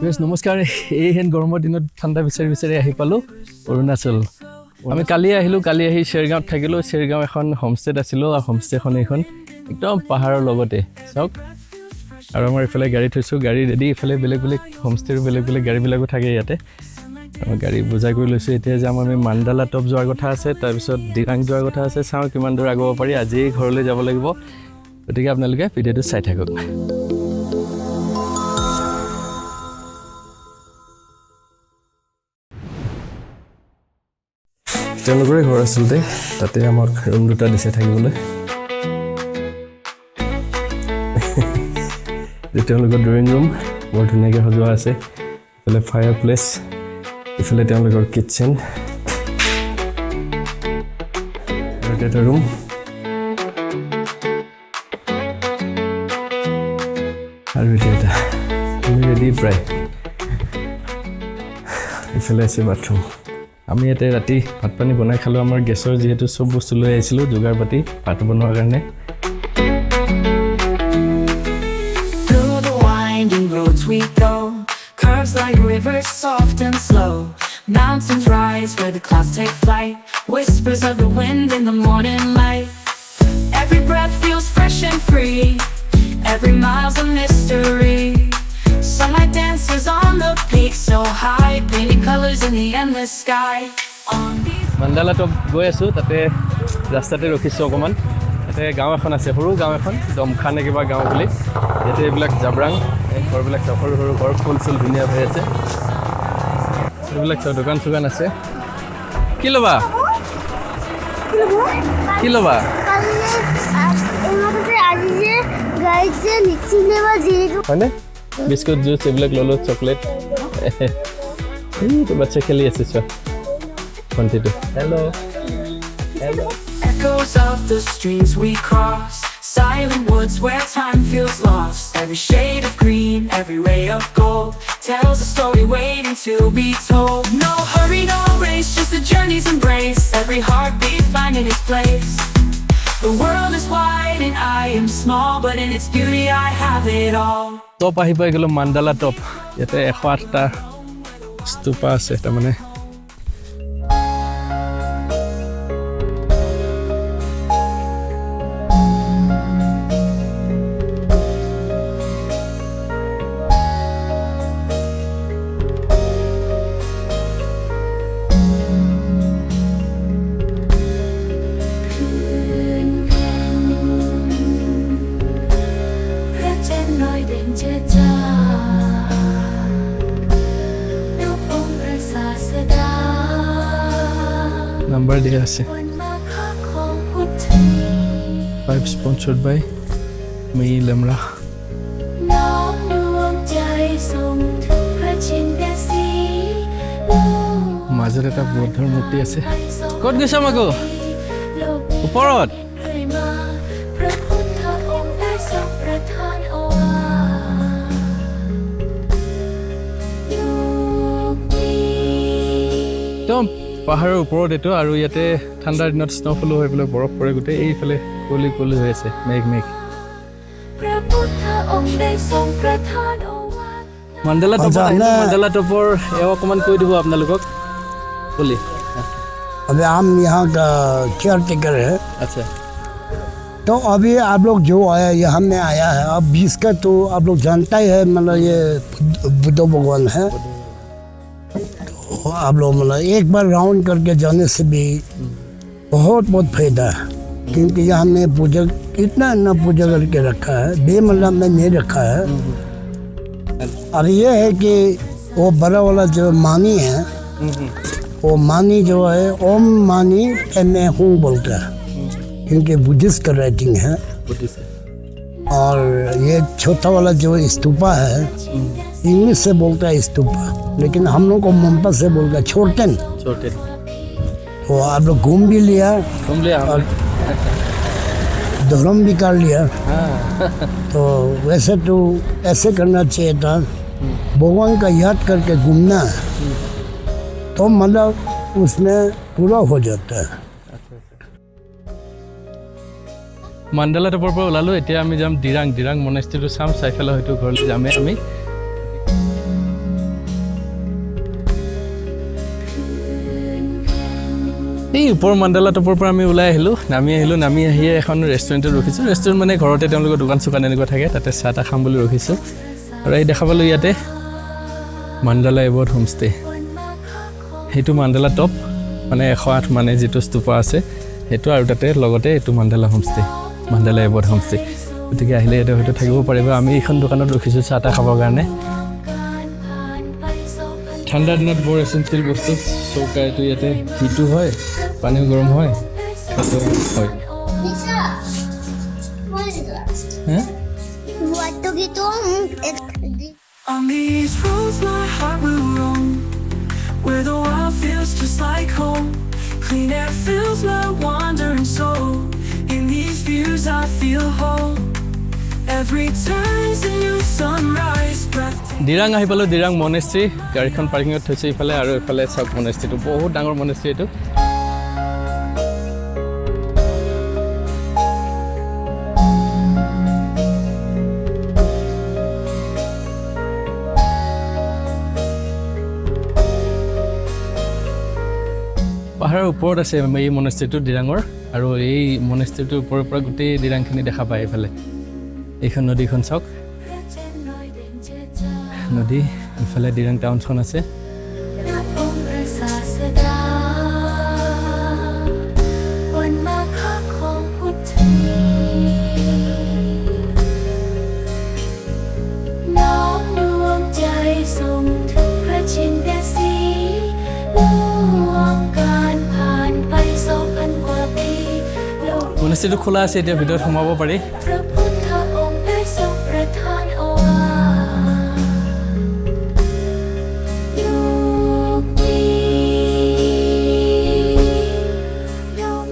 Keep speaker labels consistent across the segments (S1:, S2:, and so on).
S1: গাইছ নমস্কাৰ এই হেন গৰমৰ দিনত ঠাণ্ডা বিচাৰি আহি পালো অৰুণাচল আমি কালি আহি Shergaon থাকিলো Shergaon এখন হোমষ্টেত আছিল আৰু হোমষ্টেখন এখন একদম পাহাৰৰ লগতে চাওক আৰু আমাৰ ইফালে গাড়ী থৈছো গাড়ী ৰেডি ইফালে বেলেগ হোমষ্টেৰ বেলেগ গাড়ী বিলাকো থাকে ইয়াতে আমি গাড়ী বুজাই কৰি লৈছো এতিয়া যাম আমি Mandala টপ যোৱাৰ কথা আছে তাৰ পিছত Dirang যোৱাৰ কথা আছে চাও কিমান দূৰ আগব পাৰি আজি ঘৰলৈ যাব লাগিব গতিকে আপোনালোকে ভিডিওটো চাই থাকক তেওঁলোকৰে ঘৰ আছিলে তাতে আমাক ৰুম দুটা দিছে থাকিবলৈ তেওঁলোকৰ ড্ৰয়িং ৰুম বৰ ধুনীয়াকৈ সজোৱা আছে ইফালে ফায়াৰ প্লেচ ইফালে তেওঁলোকৰ কিটচেন এটা ৰুম আৰু এটা আমি ৰেডি প্ৰায় ইফালে আছে বাথৰুম আমি ইয়াতে ৰাতি ভাত পানী বনাই খালো আমাৰ গেছৰ যেহেতু সব বস্তু লৈ আহিছিলো যোগাৰ পাতি ভাত বনোৱাৰ কাৰণে
S2: Through the winding roads we go curves like rivers soft and slow mountains rise where the clouds take flight whispers of the wind in the morning light every breath feels fresh and free every mile's a mystery sunlight dances on the peak so high painting colors in the endless sky
S1: Mandala top গৈ আছো তাতে ৰাস্তাতে ৰখিছো অকমান তাতে গাঁও এখন আছে সৰু গাঁও এখন দমখানে কিবা গাঁও বুলি ইয়াতে এইবিলাক জাবৰাং এই ঘৰবিলাক সৰু ঘৰ ফুল ধুনীয়া হৈ আছে এইবিলাক দোকান আছে কি ল'বা হয়নে বিস্কুট জুচ এইবিলাক ললো চকলেট তো বাচ্চা খেলি আছে চোৱা কণ্টিটো hello'
S2: echoes of the streams we cross silent woods where time feels lost every shade of green every ray of gold tells a story waiting to be told no hurry no race just the journey's embrace every heartbeat finding its place the world is wide and I am small but in its beauty I have it all
S1: top আহি পাই গলো Mandala top ইয়াতে 108টা স্তূপা আছে তাৰমানে number dia ase 5 sponsored by me lemra মাজত এটা বুদ্ধৰ মূৰ্তি আছে ক'ত গৈছা মাগো ওপৰত টম পাহাৰৰ ওপৰত এটো আৰু ইয়াতে ঠাণ্ডাৰ দিনত স্নোফল হৈ পেলাই বৰফ পৰে গুটে এইফালে কলি হৈ আছে মেঘ Mandala টপৰ এও অকমান কৈ দিব আপোনালোকক কলি
S3: अभी हम यहाँ का केयर टेकर है
S1: अच्छा
S3: तो अभी आप लोग जो आया यहाँ में आया है अब 20 का तो आप लोग जानता ही है मतलब ये बुद्ध भगवान है तो आप लोग मतलब एक बार राउंड करके जाने से भी बहुत फायदा है क्योंकि यहाँ में पूजा इतना पूजा करके रखा है बेमतलब में नहीं रखा है और ये है कि वो बड़ा वाला जो मानी है वो मानी जो है ओम मानी एम हूँ बोलता है क्योंकि बुद्धिस्ट का राइटिंग है और ये छोटा वाला जो स्तूपा है इंग्लिश से बोलता है स्तूपा लेकिन हम लोग को मम्पा से बोलता है छोटन तो आप लोग घूम लिया और धर्म भी कर लिया तो वैसे तो ऐसे करना चाहिए था भगवान का याद करके घूमना तो मतलब उसमें पूरा हो जाता है
S1: Mandala টপৰ পৰা ওলালো এতিয়া আমি যাম Dirang Monastery চাম চাইফালে হয়তো ঘৰলৈ যামে আমি এই ওপৰ মাণ্ডালা টপৰ পৰা আমি ওলাই আহিলোঁ নামি আহি এখন ৰেষ্টুৰেণ্টত ৰখিছোঁ ৰেষ্টুৰেণ্ট মানে ঘৰতে তেওঁলোকৰ দোকান চোকান এনেকুৱা থাকে তাতে চাহ তাহ খাম বুলি ৰখিছোঁ আৰু এই দেখা পালোঁ ইয়াতে মাণ্ডালা এবৰ্ড হোমষ্টে সেইটো মাণ্ডালা টপ মানে 108 মানে যিটো স্তূপা আছে সেইটো আৰু তাতে লগতে এইটো mandala homestay mandala abort homestay গতিকে আহিলে ইয়াতে হয়তো থাকিব পাৰিব আমি এইখন দোকানত ৰখিছোঁ চাহ তাহ খাবৰ কাৰণে ঠাণ্ডা দিনত বৰ এচেঞ্চিয়েল বস্তু চৌকা এইটো ইয়াতে হিটো হয় পানীও গৰম হয় সেইটো হয়
S2: On these roads my heart will roam where the wild feels just like home clean air fills my wandering soul in these views I feel whole every turn's a new sunrise breathtaking
S1: Dirang ahi palu Dirang Monastery garikhon parking ot thoise ifale aru ifale sab monastery to bahut dangor monastery etu পাহাৰৰ ওপৰত আছে এই মনাষ্ট্ৰীটো ডিৰাঙৰ আৰু এই মনাষ্ট্ৰীটোৰ ওপৰৰ পৰা গোটেই ডিৰাংখিনি দেখা পায় এইফালে এইখন নদীখন চাওক নদী ইফালে ডিৰাং টাউনখন আছে মনাষ্ট্ৰীটো খোলা আছে এতিয়া ভিতৰত সোমাব পাৰি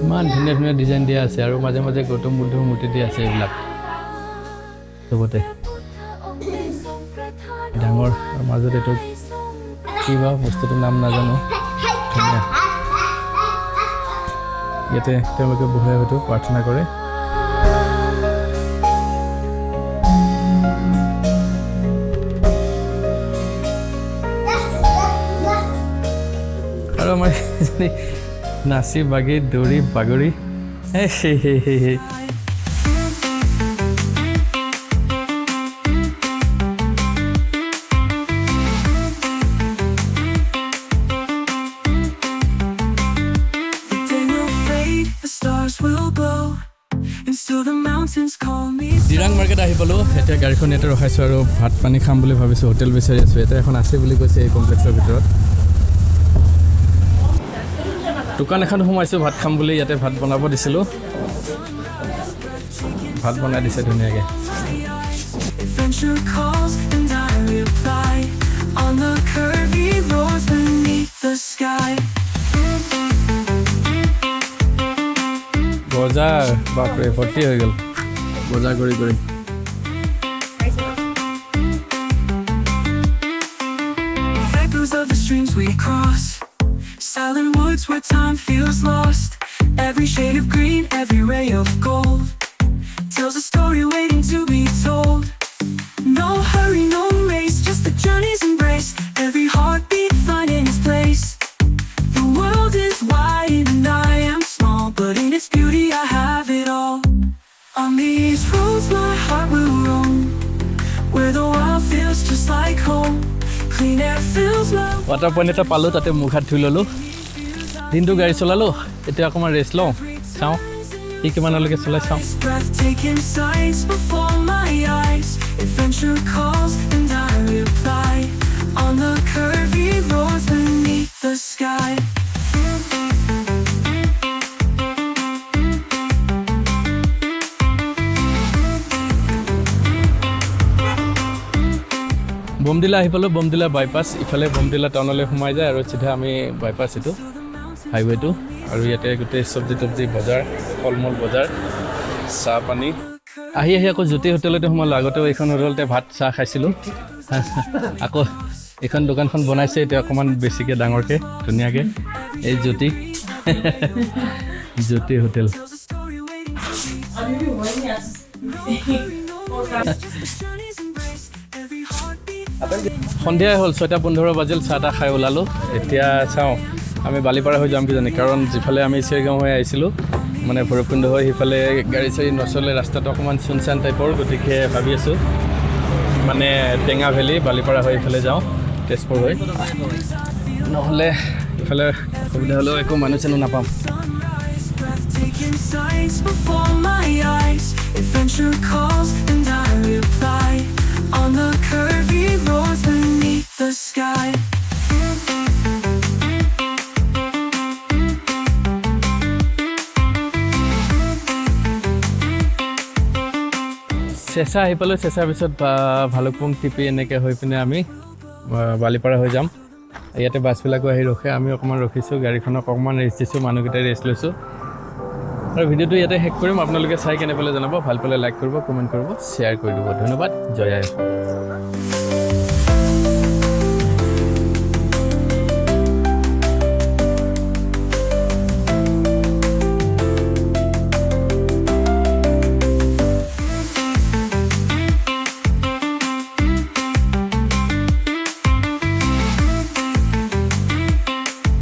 S1: ইমান ধুনীয়া ধুনীয়া ডিজাইন দিয়া আছে আৰু মাজে মাজে গৌতম বুদ্ধৰ মূৰ্তি দিয়া আছে এইবিলাক চবতে ডাঙৰ মাজত এইটো কিবা বস্তুটোৰ নাম নাজানো ধুনীয়া ইয়াতে তেওঁলোকে বহি হয়তো প্ৰাৰ্থনা কৰে আৰু আমাৰ নাচি বাগি দৌৰি বাগৰি ডিৰাং মাৰ্কেট আহি পালোঁ এতিয়া গাড়ীখন ইয়াতে ৰখাইছোঁ আৰু ভাত পানী খাম বুলি ভাবিছোঁ হোটেল বিচাৰি আছোঁ ইয়াতে এখন আছে বুলি কৈছে এই কমপ্লেক্সৰ ভিতৰত দোকান এখন সোমাইছোঁ ভাত খাম বুলি ইয়াতে ভাত বনাব দিছিলোঁ ভাত বনাই দিছে ধুনীয়াকৈ বজাৰ বাপৰে ভৰ্তি হৈ গ'ল বজাৰ কৰি কৰি
S2: silent woods where time feels lost every shade of green every ray of gold tells a story waiting to be told no hurry no race just the journey's embrace every heartbeat finding its place the world is wide and I am small but in its beauty I have it all on these roads my heart will roam where the wild feels just like home clean air fills my
S1: water point এটা পালোঁ তাতে মুখ হাত ধুই ল'লোঁ দিনটো গাড়ী চলালোঁ এতিয়া অকণমান ৰেষ্ট লওঁ চাওঁ কি কিমানলৈকে চলাই চাওঁ
S2: breathtaking sights before my eyes adventure calls and I reply on the curvy roads beneath the sky
S1: Bomdila আহি পালোঁ বমদিলা বাইপাছ ইফালে বমদিলা টাউনলৈ সোমাই যায় আৰু চিধা আমি বাইপাছ এইটো হাইৱেটো আৰু ইয়াতে গোটেই চব্জি তব্জি বজাৰ ফল মূল বজাৰ চাহ পানী আহি আকৌ জ্যোতি হোটেলতে সোমালোঁ আগতেও এইখন হোটেলতে ভাত চাহ খাইছিলোঁ আকৌ এইখন দোকানখন বনাইছে এতিয়া অকণমান বেছিকৈ ডাঙৰকৈ ধুনীয়াকৈ এই জ্যোতি জ্যোতি হোটেল সন্ধিয়াই হ'ল 6:15 বাজিল চাহ তাহ খাই ওলালোঁ এতিয়া চাওঁ আমি বালিপাৰা হৈ যাম কিজানি, কাৰণ যিফালে আমি চেৰগাঁও হৈ আহিছিলোঁ মানে ভৈৰৱকুণ্ড হৈ সিফালে গাড়ী চাড়ী নচলে, ৰাস্তাটো অকণমান চুনচান টাইপৰ, গতিকে ভাবি আছোঁ মানে টেঙা ভেলী বালিপাৰা হৈ ইফালে যাওঁ তেজপুৰ হৈ, নহ'লে ইফালে অসুবিধা হ'লেও একো মানুহ চানুহ নাপাম।
S2: Breathtaking sights before my eyes. Adventure calls and I reply on the curvy roads beneath the sky.
S1: চেঁচা আহি পালোঁ, চেঁচাৰ পিছত ভালুকপুং টিপি এনেকৈ হৈ পিনে আমি বালিপাৰা হৈ যাম। ইয়াতে বাছবিলাকো আহি ৰখে, আমি অকণমান ৰখিছোঁ, গাড়ীখনক অকণমান ৰেষ্ট দিছোঁ, মানুহকেইটাই ৰেষ্ট লৈছোঁ। আৰু ভিডিঅ'টো ইয়াতে শেষ কৰিম। আপোনালোকে চাই কেনে পালে জনাব, ভাল পালে লাইক কৰিব, কমেণ্ট কৰিব, শ্বেয়াৰ কৰি দিব। ধন্যবাদ। জয় আই অসম।